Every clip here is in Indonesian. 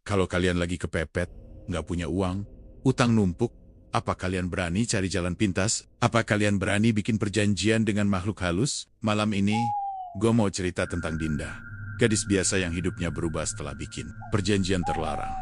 Kalau kalian lagi kepepet, nggak punya uang, utang numpuk, apa kalian berani cari jalan pintas? Apa kalian berani bikin perjanjian dengan makhluk halus? Malam ini, gue mau cerita tentang Dinda. Gadis biasa yang hidupnya berubah setelah bikin perjanjian terlarang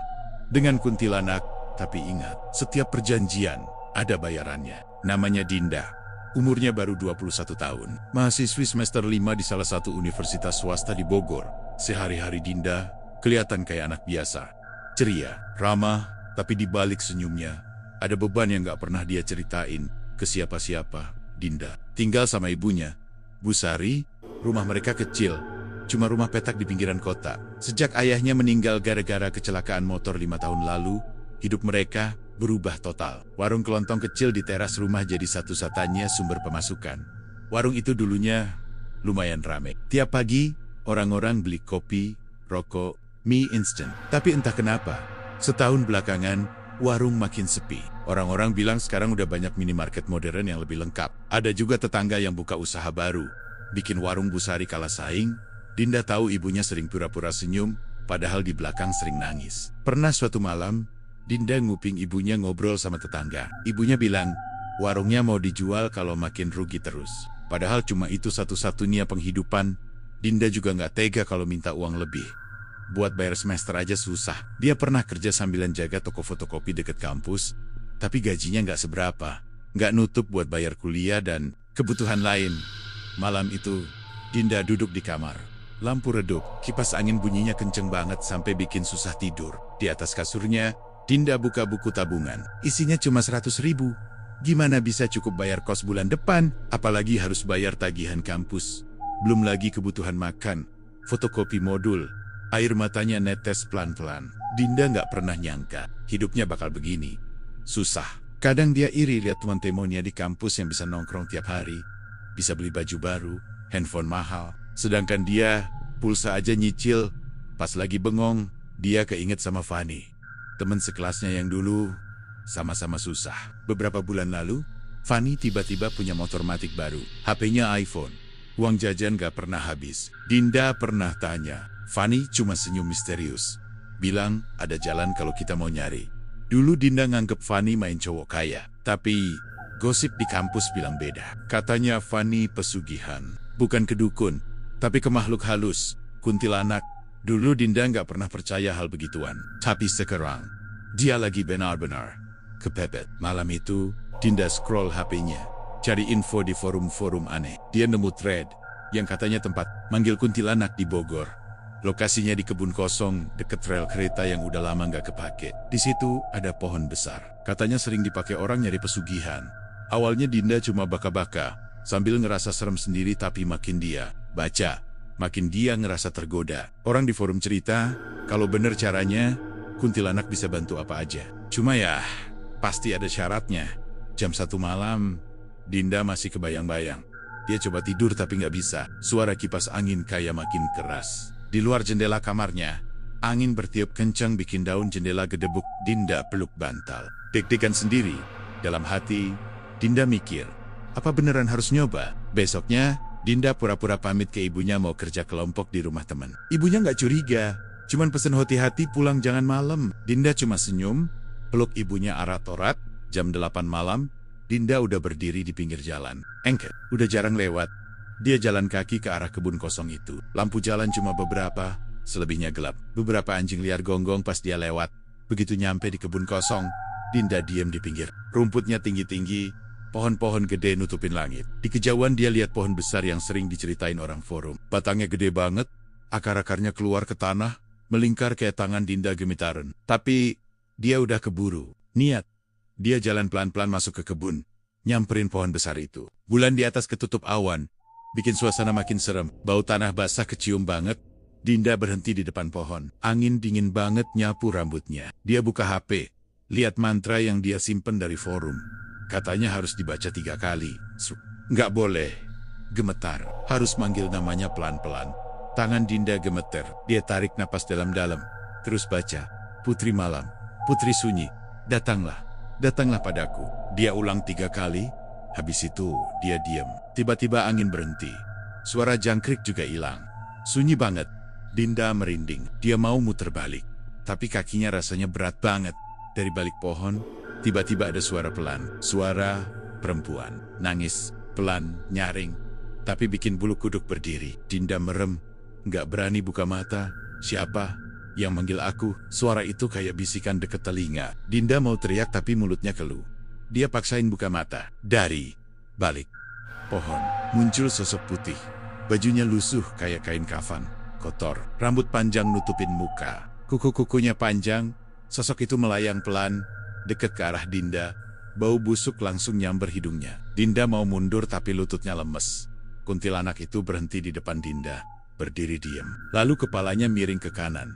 dengan kuntilanak, tapi ingat, setiap perjanjian ada bayarannya. Namanya Dinda. Umurnya baru 21 tahun. Mahasiswi semester 5 di salah satu universitas swasta di Bogor. Sehari-hari Dinda kelihatan kayak anak biasa. Ceria, ramah, tapi di balik senyumnya ada beban yang gak pernah dia ceritain ke siapa-siapa. Dinda tinggal sama ibunya, Bu Sari. Rumah mereka kecil, cuma rumah petak di pinggiran kota. Sejak ayahnya meninggal gara-gara kecelakaan motor 5 tahun lalu, hidup mereka berubah total. Warung kelontong kecil di teras rumah jadi satu-satunya sumber pemasukan. Warung itu dulunya lumayan rame. Tiap pagi, orang-orang beli kopi, rokok, mie instan. Tapi entah kenapa, setahun belakangan, warung makin sepi. Orang-orang bilang sekarang udah banyak minimarket modern yang lebih lengkap. Ada juga tetangga yang buka usaha baru, bikin warung Bu Sari kalah saing. Dinda tahu ibunya sering pura-pura senyum, padahal di belakang sering nangis. Pernah suatu malam, Dinda nguping ibunya ngobrol sama tetangga. Ibunya bilang, warungnya mau dijual kalau makin rugi terus. Padahal cuma itu satu-satunya penghidupan. Dinda juga nggak tega kalau minta uang lebih. Buat bayar semester aja susah. Dia pernah kerja sambilan jaga toko fotokopi deket kampus, tapi gajinya nggak seberapa. Nggak nutup buat bayar kuliah dan kebutuhan lain. Malam itu, Dinda duduk di kamar. Lampu redup, kipas angin bunyinya kenceng banget sampai bikin susah tidur. Di atas kasurnya, Dinda buka buku tabungan. Isinya cuma 100.000. Gimana bisa cukup bayar kos bulan depan? Apalagi harus bayar tagihan kampus. Belum lagi kebutuhan makan, fotokopi modul. Air matanya netes pelan-pelan. Dinda nggak pernah nyangka hidupnya bakal begini. Susah. Kadang dia iri lihat teman-temannya di kampus yang bisa nongkrong tiap hari. Bisa beli baju baru, handphone mahal. Sedangkan dia, pulsa aja nyicil. Pas lagi bengong, dia keinget sama Fani. Teman sekelasnya yang dulu sama-sama susah. Beberapa bulan lalu, Fani tiba-tiba punya motor matic baru. HP-nya iPhone. Uang jajan gak pernah habis. Dinda pernah tanya. Fani cuma senyum misterius. Bilang, ada jalan kalau kita mau nyari. Dulu Dinda nganggep Fani main cowok kaya. Tapi, gosip di kampus bilang beda. Katanya Fani pesugihan. Bukan kedukun, tapi ke makhluk halus, kuntilanak. Dulu Dinda nggak pernah percaya hal begituan. Tapi sekarang, dia lagi benar-benar kepepet. Malam itu, Dinda scroll HP-nya, cari info di forum-forum aneh. Dia nemu thread yang katanya tempat manggil kuntilanak di Bogor. Lokasinya di kebun kosong, deket rel kereta yang udah lama nggak kepake. Di situ ada pohon besar. Katanya sering dipakai orang nyari pesugihan. Awalnya Dinda cuma baka-baka, sambil ngerasa serem sendiri, tapi makin dia baca, makin dia ngerasa tergoda. Orang di forum cerita, kalau bener caranya, kuntilanak bisa bantu apa aja. Cuma ya, pasti ada syaratnya. Jam 1 malam, Dinda masih kebayang-bayang. Dia coba tidur tapi nggak bisa. Suara kipas angin kayak makin keras. Di luar jendela kamarnya, angin bertiup kencang bikin daun jendela gedebuk. Dinda peluk bantal. Deg-degan sendiri. Dalam hati, Dinda mikir, apa beneran harus nyoba? Besoknya, Dinda pura-pura pamit ke ibunya mau kerja kelompok di rumah teman. Ibunya nggak curiga, cuman pesen hati-hati pulang jangan malam. Dinda cuma senyum, peluk ibunya arat-orat. Jam 8 malam, Dinda udah berdiri di pinggir jalan. Engket, udah jarang lewat. Dia jalan kaki ke arah kebun kosong itu. Lampu jalan cuma beberapa, selebihnya gelap. Beberapa anjing liar gonggong pas dia lewat. Begitu nyampe di kebun kosong, Dinda diam di pinggir. Rumputnya tinggi-tinggi. Pohon-pohon gede nutupin langit. Di kejauhan dia lihat pohon besar yang sering diceritain orang forum. Batangnya gede banget, akar-akarnya keluar ke tanah, melingkar kayak tangan. Dinda gemetaran. Tapi, dia udah keburu niat. Dia jalan pelan-pelan masuk ke kebun, nyamperin pohon besar itu. Bulan di atas ketutup awan, bikin suasana makin serem. Bau tanah basah kecium banget. Dinda berhenti di depan pohon. Angin dingin banget nyapu rambutnya. Dia buka HP, lihat mantra yang dia simpen dari forum. Katanya harus dibaca 3 kali. Nggak boleh gemetar. Harus manggil namanya pelan-pelan. Tangan Dinda gemeter. Dia tarik napas dalam-dalam. Terus baca. Putri malam, putri sunyi, datanglah, datanglah padaku. Dia ulang 3 kali. Habis itu dia diam. Tiba-tiba angin berhenti. Suara jangkrik juga hilang. Sunyi banget. Dinda merinding. Dia mau muter balik. tapi kakinya rasanya berat banget. Dari balik pohon, tiba-tiba ada suara pelan. Suara perempuan. Nangis, pelan, nyaring. Tapi bikin bulu kuduk berdiri. Dinda merem, nggak berani buka mata. Siapa yang manggil aku? Suara itu kayak bisikan deket telinga. Dinda mau teriak tapi mulutnya keluh. Dia paksain buka mata. Dari balik pohon muncul sosok putih. Bajunya lusuh kayak kain kafan. Kotor, rambut panjang nutupin muka. Kuku-kukunya panjang. Sosok itu melayang pelan, dekat ke arah Dinda. Bau busuk langsung nyamber hidungnya. Dinda mau mundur tapi lututnya lemes. Kuntilanak itu berhenti di depan Dinda, berdiri diam. Lalu kepalanya miring ke kanan.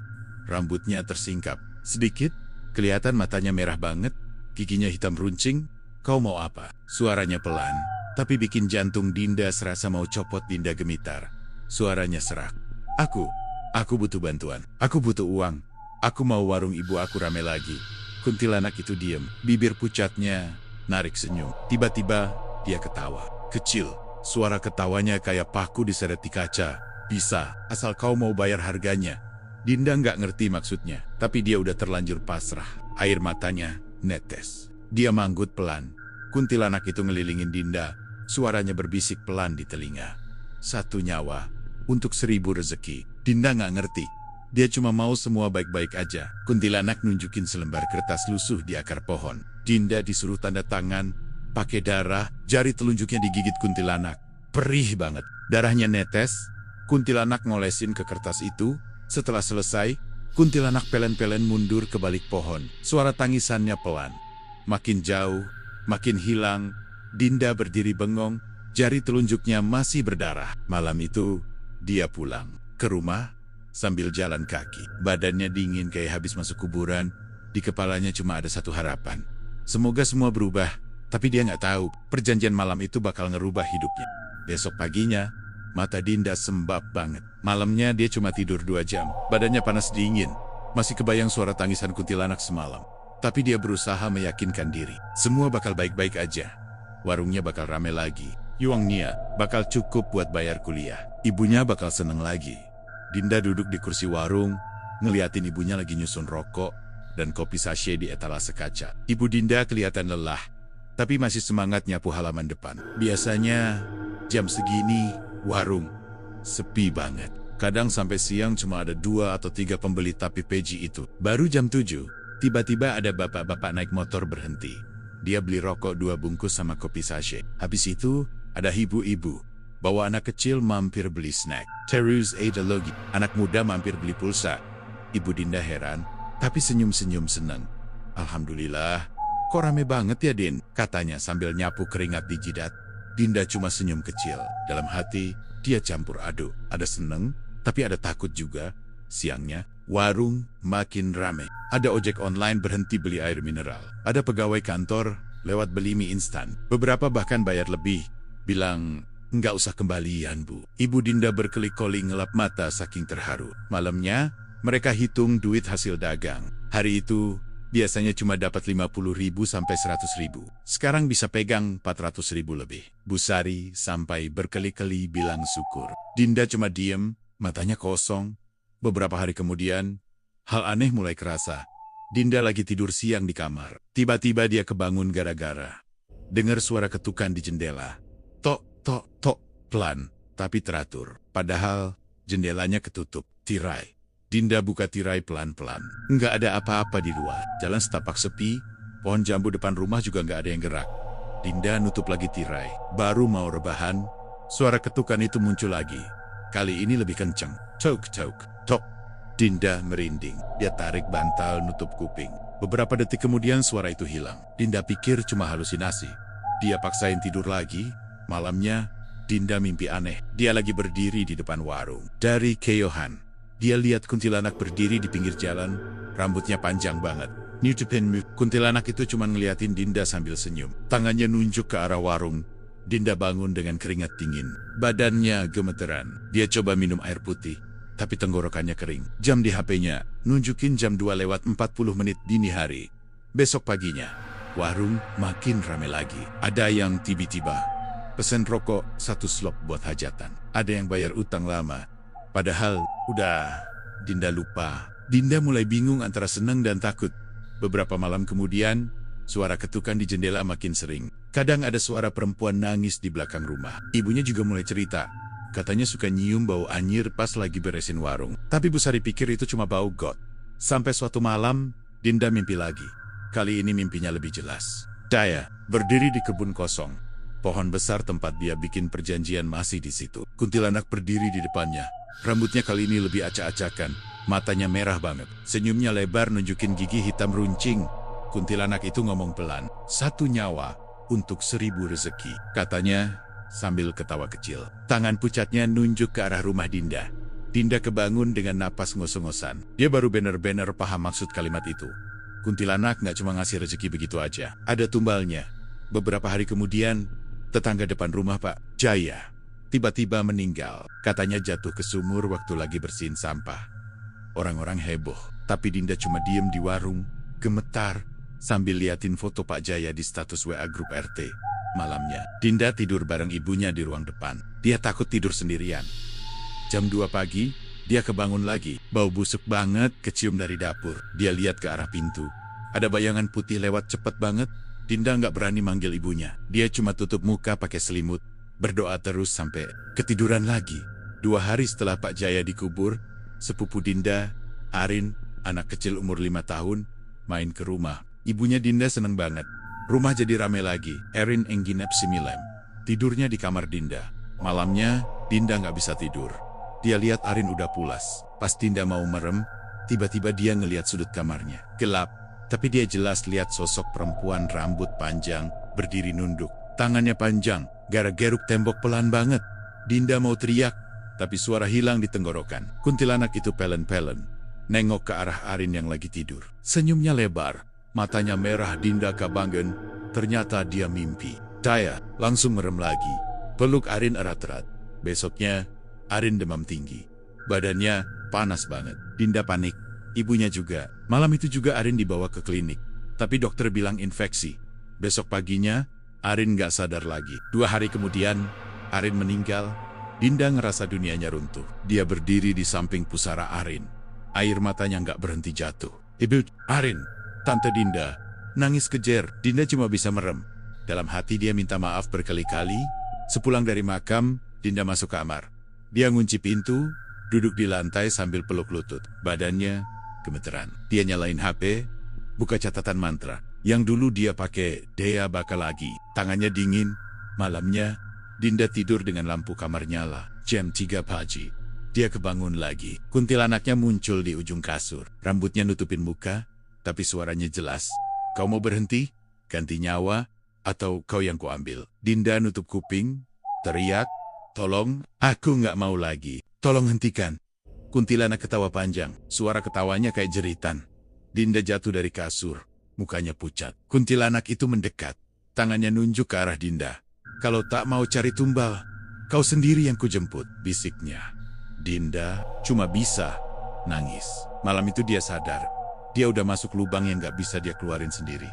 Rambutnya tersingkap. Sedikit, kelihatan matanya merah banget. Giginya hitam runcing. Kau mau apa? Suaranya pelan, tapi bikin jantung Dinda serasa mau copot. Dinda gemitar. Suaranya serak. Aku butuh bantuan. Aku butuh uang. Aku mau warung ibu aku rame lagi. Kuntilanak itu diam. Bibir pucatnya narik senyum. Tiba-tiba dia ketawa. Kecil. Suara ketawanya kayak paku diseret di kaca. Bisa, asal kau mau bayar harganya. Dinda nggak ngerti maksudnya. Tapi dia udah terlanjur pasrah. Air matanya netes. Dia manggut pelan. Kuntilanak itu ngelilingin Dinda. Suaranya berbisik pelan di telinga. 1 nyawa untuk 1000 rezeki. Dinda nggak ngerti. Dia cuma mau semua baik-baik aja. Kuntilanak nunjukin selembar kertas lusuh di akar pohon. Dinda disuruh tanda tangan. Pakai darah, jari telunjuknya digigit kuntilanak. Perih banget. Darahnya netes. Kuntilanak ngolesin ke kertas itu. Setelah selesai, kuntilanak pelen-pelen mundur ke balik pohon. Suara tangisannya pelan. Makin jauh, makin hilang. Dinda berdiri bengong. Jari telunjuknya masih berdarah. Malam itu, dia pulang ke rumah sambil jalan kaki. Badannya dingin kayak habis masuk kuburan. Di kepalanya cuma ada satu harapan. Semoga semua berubah, tapi dia nggak tahu perjanjian malam itu bakal ngerubah hidupnya. Besok paginya, mata Dinda sembab banget. Malamnya dia cuma tidur 2 jam. Badannya panas dingin. Masih kebayang suara tangisan kuntilanak semalam. Tapi dia berusaha meyakinkan diri. Semua bakal baik-baik aja. Warungnya bakal rame lagi. Uangnya bakal cukup buat bayar kuliah. Ibunya bakal seneng lagi. Dinda duduk di kursi warung, ngeliatin ibunya lagi nyusun rokok dan kopi sachet di etalase kaca. Ibu Dinda kelihatan lelah, tapi masih semangat nyapu halaman depan. Biasanya jam segini, warung sepi banget. Kadang sampai siang cuma ada 2 atau 3 pembeli, tapi Peji itu. Baru jam 7, tiba-tiba ada bapak-bapak naik motor berhenti. Dia beli rokok 2 bungkus sama kopi sachet. Habis itu, ada ibu-ibu bawa anak kecil mampir beli snack. Terus ada lagi anak muda mampir beli pulsa. Ibu Dinda heran, tapi senyum-senyum seneng. Alhamdulillah, kok rame banget ya Din? Katanya sambil nyapu keringat di jidat. Dinda cuma senyum kecil. Dalam hati, dia campur aduk. Ada seneng, tapi ada takut juga. Siangnya, warung makin rame. Ada ojek online berhenti beli air mineral. Ada pegawai kantor lewat beli mie instan. Beberapa bahkan bayar lebih. Bilang, nggak usah kembalian Bu. Ibu Dinda berkelik-kelik ngelap mata saking terharu. Malamnya, mereka hitung duit hasil dagang. Hari itu, biasanya cuma dapat 50.000 sampai 100.000. Sekarang bisa pegang 400.000 lebih. Bu Sari sampai berkeli-keli bilang syukur. Dinda cuma diem, matanya kosong. Beberapa hari kemudian, hal aneh mulai kerasa. Dinda lagi tidur siang di kamar. Tiba-tiba dia kebangun gara-gara dengar suara ketukan di jendela. Tok, tok, tok, pelan, tapi teratur. Padahal, jendelanya ketutup, tirai. Dinda buka tirai pelan-pelan. Nggak ada apa-apa di luar. Jalan setapak sepi, pohon jambu depan rumah juga nggak ada yang gerak. Dinda nutup lagi tirai. Baru mau rebahan, suara ketukan itu muncul lagi. Kali ini lebih kencang. Tok, tok, tok. Dinda merinding. Dia tarik bantal nutup kuping. Beberapa detik kemudian suara itu hilang. Dinda pikir cuma halusinasi. Dia paksain tidur lagi. Malamnya, Dinda mimpi aneh. Dia lagi berdiri di depan warung. Dari kejauhan, dia lihat kuntilanak berdiri di pinggir jalan. Rambutnya panjang banget. Nutupin. Kuntilanak itu cuma ngeliatin Dinda sambil senyum. Tangannya nunjuk ke arah warung. Dinda bangun dengan keringat dingin. Badannya gemeteran. Dia coba minum air putih, tapi tenggorokannya kering. Jam di HP-nya nunjukin jam 2 lewat 40 menit dini hari. Besok paginya, warung makin rame lagi. Ada yang tiba-tiba pesen rokok 1 slop buat hajatan. Ada yang bayar utang lama. Padahal udah Dinda lupa Dinda mulai bingung antara senang dan takut. Beberapa malam kemudian, suara ketukan di jendela makin sering. Kadang ada suara perempuan nangis di belakang rumah. Ibunya juga mulai cerita. Katanya suka nyium bau anyir pas lagi beresin warung. Tapi Bu Sari pikir itu cuma bau got. Sampai suatu malam, Dinda mimpi lagi. Kali ini mimpinya lebih jelas. Jaya berdiri di kebun kosong. Pohon besar tempat dia bikin perjanjian masih di situ. Kuntilanak berdiri di depannya. Rambutnya kali ini lebih acak-acakan. Matanya merah banget. Senyumnya lebar nunjukin gigi hitam runcing. Kuntilanak itu ngomong pelan. 1 nyawa untuk 1000 rezeki. Katanya sambil ketawa kecil. Tangan pucatnya nunjuk ke arah rumah Dinda. Dinda kebangun dengan napas ngos-ngosan. Dia baru bener-bener paham maksud kalimat itu. Kuntilanak gak cuma ngasih rezeki begitu aja. Ada tumbalnya. Beberapa hari kemudian, tetangga depan rumah Pak Jaya tiba-tiba meninggal. Katanya jatuh ke sumur waktu lagi bersihin sampah. Orang-orang heboh. Tapi Dinda cuma diem di warung, gemetar, sambil liatin foto Pak Jaya di status WA grup RT. Malamnya, Dinda tidur bareng ibunya di ruang depan. Dia takut tidur sendirian. Jam 2 pagi, dia kebangun lagi. Bau busuk banget kecium dari dapur. Dia lihat ke arah pintu. Ada bayangan putih lewat cepet banget. Dinda nggak berani manggil ibunya. Dia cuma tutup muka pakai selimut. Berdoa terus sampai ketiduran lagi. 2 hari setelah Pak Jaya dikubur, sepupu Dinda, Arin, anak kecil umur 5 tahun, main ke rumah. Ibunya Dinda seneng banget. Rumah jadi rame lagi. Erin engginep similem. Tidurnya di kamar Dinda. Malamnya, Dinda nggak bisa tidur. Dia lihat Arin udah pulas. Pas Dinda mau merem, tiba-tiba dia ngelihat sudut kamarnya. Gelap, tapi dia jelas lihat sosok perempuan rambut panjang, berdiri nunduk. Tangannya panjang, garuk-garuk tembok pelan banget. Dinda mau teriak, tapi suara hilang di tenggorokan. Kuntilanak itu pelen-pelen. Nengok ke arah Arin yang lagi tidur. Senyumnya lebar. Matanya merah. Dinda kebangun. Ternyata dia mimpi. Jaya langsung merem lagi. Peluk Arin erat-erat. Besoknya, Arin demam tinggi. Badannya panas banget. Dinda panik. Ibunya juga. Malam itu juga Arin dibawa ke klinik. Tapi dokter bilang infeksi. Besok paginya, Arin gak sadar lagi. 2 hari kemudian, Arin meninggal. Dinda ngerasa dunianya runtuh. Dia berdiri di samping pusara Arin. Air matanya gak berhenti jatuh. Ibu, Arin, Tante Dinda, nangis kejer. Dinda cuma bisa merem. Dalam hati dia minta maaf berkali-kali. Sepulang dari makam, Dinda masuk kamar. Dia ngunci pintu, duduk di lantai sambil peluk lutut. Badannya gemeteran. Dia nyalain HP, buka catatan mantra. Yang dulu dia pakai, dia bakal lagi. Tangannya dingin. Malamnya, Dinda tidur dengan lampu kamar nyala. Jam 3 pagi. Dia kebangun lagi. Kuntilanaknya muncul di ujung kasur. Rambutnya nutupin muka, tapi suaranya jelas. Kau mau berhenti? Ganti nyawa? Atau kau yang kuambil? Dinda nutup kuping, teriak, tolong, aku nggak mau lagi. Tolong hentikan. Kuntilanak ketawa panjang. Suara ketawanya kayak jeritan. Dinda jatuh dari kasur. Mukanya pucat. Kuntilanak itu mendekat. Tangannya nunjuk ke arah Dinda. Kalau tak mau cari tumbal, kau sendiri yang kujemput, bisiknya. Dinda cuma bisa nangis. Malam itu dia sadar. Dia udah masuk lubang yang gak bisa dia keluarin sendiri.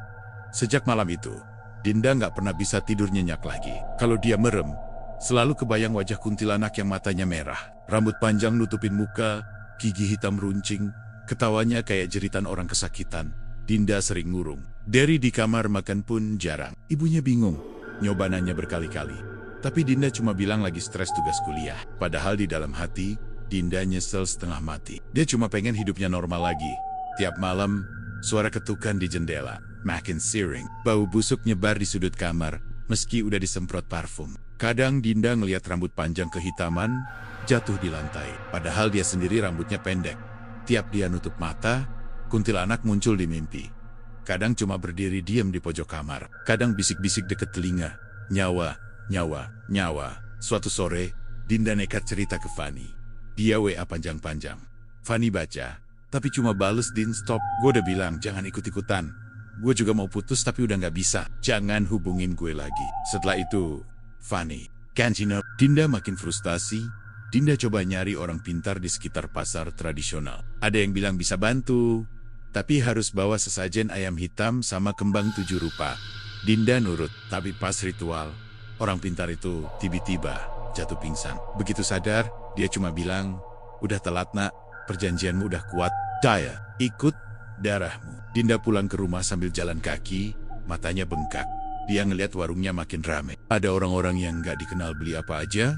Sejak malam itu, Dinda gak pernah bisa tidur nyenyak lagi. Kalau dia merem, selalu kebayang wajah kuntilanak yang matanya merah. Rambut panjang nutupin muka, gigi hitam runcing. Ketawanya kayak jeritan orang kesakitan. Dinda sering ngurung. Dari di kamar makan pun jarang. Ibunya bingung. Nyoba nanya berkali-kali. Tapi Dinda cuma bilang lagi stres tugas kuliah. Padahal di dalam hati, Dinda nyesel setengah mati. Dia cuma pengen hidupnya normal lagi. Tiap malam, suara ketukan di jendela. Makin sirring. Bau busuk nyebar di sudut kamar, meski udah disemprot parfum. Kadang Dinda ngelihat rambut panjang kehitaman, jatuh di lantai. Padahal dia sendiri rambutnya pendek. Tiap dia nutup mata, kuntilanak muncul di mimpi. Kadang cuma berdiri diam di pojok kamar. Kadang bisik-bisik deket telinga. Nyawa, nyawa, nyawa. Suatu sore, Dinda nekat cerita ke Fanny. Dia WA panjang-panjang. Fanny baca, tapi cuma bales Din stop. Gue udah bilang jangan ikut-ikutan. Gue juga mau putus tapi udah gak bisa. Jangan hubungin gue lagi. Setelah itu, Fanny, can't you know? Dinda makin frustasi. Dinda coba nyari orang pintar di sekitar pasar tradisional. Ada yang bilang bisa bantu, tapi harus bawa sesajen ayam hitam sama kembang 7 rupa. Dinda nurut, tapi pas ritual, orang pintar itu tiba-tiba jatuh pingsan. Begitu sadar, dia cuma bilang, udah telat nak, perjanjianmu udah kuat, Daya, ikut darahmu. Dinda pulang ke rumah sambil jalan kaki, matanya bengkak. Dia ngeliat warungnya makin rame. Ada orang-orang yang nggak dikenal beli apa aja,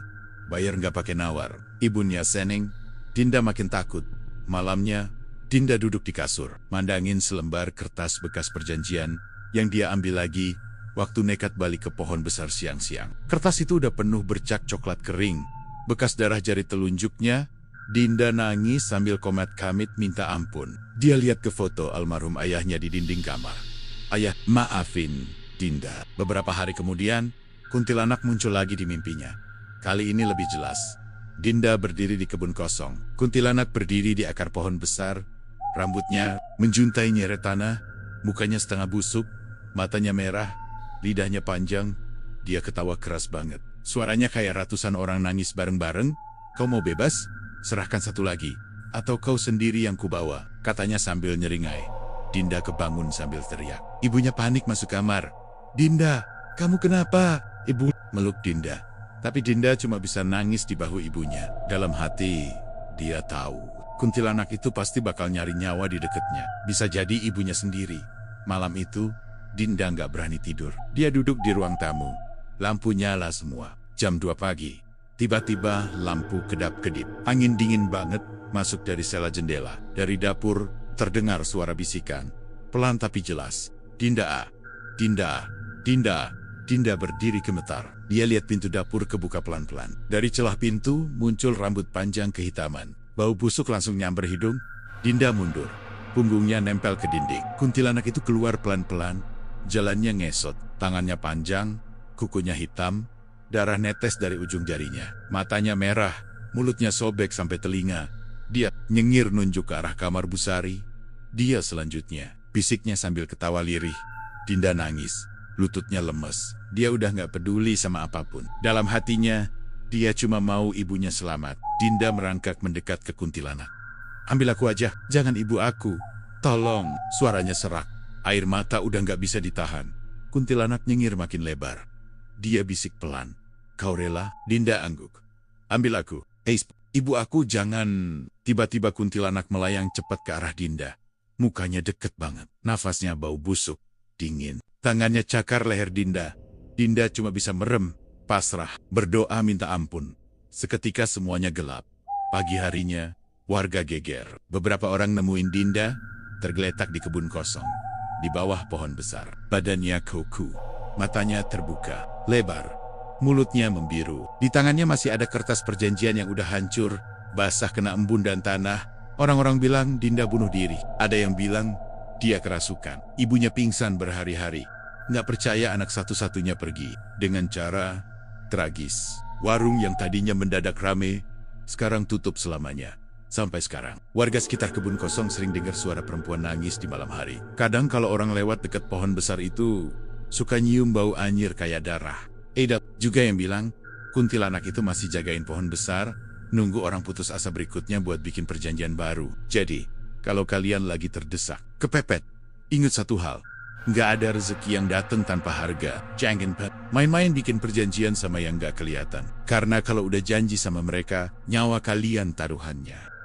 bayar nggak pakai nawar. Ibunya seneng, Dinda makin takut. Malamnya, Dinda duduk di kasur, mandangin selembar kertas bekas perjanjian yang dia ambil lagi waktu nekat balik ke pohon besar siang-siang. Kertas itu udah penuh bercak coklat kering, bekas darah jari telunjuknya. Dinda nangis sambil komat-kamit minta ampun. Dia lihat ke foto almarhum ayahnya di dinding kamar. Ayah, maafin Dinda. Beberapa hari kemudian, kuntilanak muncul lagi di mimpinya. Kali ini lebih jelas. Dinda berdiri di kebun kosong. Kuntilanak berdiri di akar pohon besar. Rambutnya menjuntai nyeret tanah, mukanya setengah busuk, matanya merah, lidahnya panjang. Dia ketawa keras banget. Suaranya kayak ratusan orang nangis bareng-bareng. Kau mau bebas? Serahkan satu lagi. Atau kau sendiri yang kubawa, katanya sambil nyeringai. Dinda kebangun sambil teriak. Ibunya panik masuk kamar. Dinda, kamu kenapa? Ibu meluk Dinda. Tapi Dinda cuma bisa nangis di bahu ibunya. Dalam hati, dia tahu kuntilanak itu pasti bakal nyari nyawa di dekatnya. Bisa jadi ibunya sendiri. Malam itu, Dinda nggak berani tidur. Dia duduk di ruang tamu. Lampu nyala semua. Jam 2 pagi. Tiba-tiba lampu kedap-kedip. Angin dingin banget masuk dari sela jendela. Dari dapur terdengar suara bisikan. Pelan tapi jelas. Dinda, Dinda, Dinda. Dinda berdiri gemetar. Dia lihat pintu dapur kebuka pelan-pelan. Dari celah pintu muncul rambut panjang kehitaman. Bau busuk langsung nyamber hidung. Dinda mundur. Punggungnya nempel ke dinding. Kuntilanak itu keluar pelan-pelan. Jalannya ngesot. Tangannya panjang. Kukunya hitam. Darah netes dari ujung jarinya. Matanya merah, mulutnya sobek sampai telinga. Dia nyengir nunjuk ke arah kamar Bu Sari. Dia selanjutnya, bisiknya sambil ketawa lirih. Dinda nangis, lututnya lemes. Dia udah gak peduli sama apapun. Dalam hatinya, dia cuma mau ibunya selamat. Dinda merangkak mendekat ke kuntilanak. Ambil aku aja, jangan ibu aku. Tolong, suaranya serak. Air mata udah gak bisa ditahan. Kuntilanak nyengir makin lebar. Dia bisik pelan. Kau rela? Dinda angguk. Ambil aku. Ibu aku jangan. Tiba-tiba kuntilanak melayang cepat ke arah Dinda. Mukanya deket banget. Nafasnya bau busuk. Dingin. Tangannya cakar leher Dinda. Dinda cuma bisa merem. Pasrah. Berdoa minta ampun. Seketika semuanya gelap. Pagi harinya, warga geger. Beberapa orang nemuin Dinda tergeletak di kebun kosong. Di bawah pohon besar. Badannya kaku. Matanya terbuka, lebar, mulutnya membiru. Di tangannya masih ada kertas perjanjian yang udah hancur, basah kena embun dan tanah. Orang-orang bilang Dinda bunuh diri. Ada yang bilang dia kerasukan. Ibunya pingsan berhari-hari. Nggak percaya anak satu-satunya pergi. Dengan cara tragis. Warung yang tadinya mendadak rame, sekarang tutup selamanya. Sampai sekarang, warga sekitar kebun kosong sering dengar suara perempuan nangis di malam hari. Kadang kalau orang lewat dekat pohon besar itu, suka nyium bau anyir kayak darah. Ada juga yang bilang, kuntilanak itu masih jagain pohon besar, nunggu orang putus asa berikutnya buat bikin perjanjian baru. Jadi, kalau kalian lagi terdesak, kepepet, ingat satu hal, nggak ada rezeki yang datang tanpa harga. Jangan main-main bikin perjanjian sama yang nggak kelihatan. Karena kalau udah janji sama mereka, nyawa kalian taruhannya.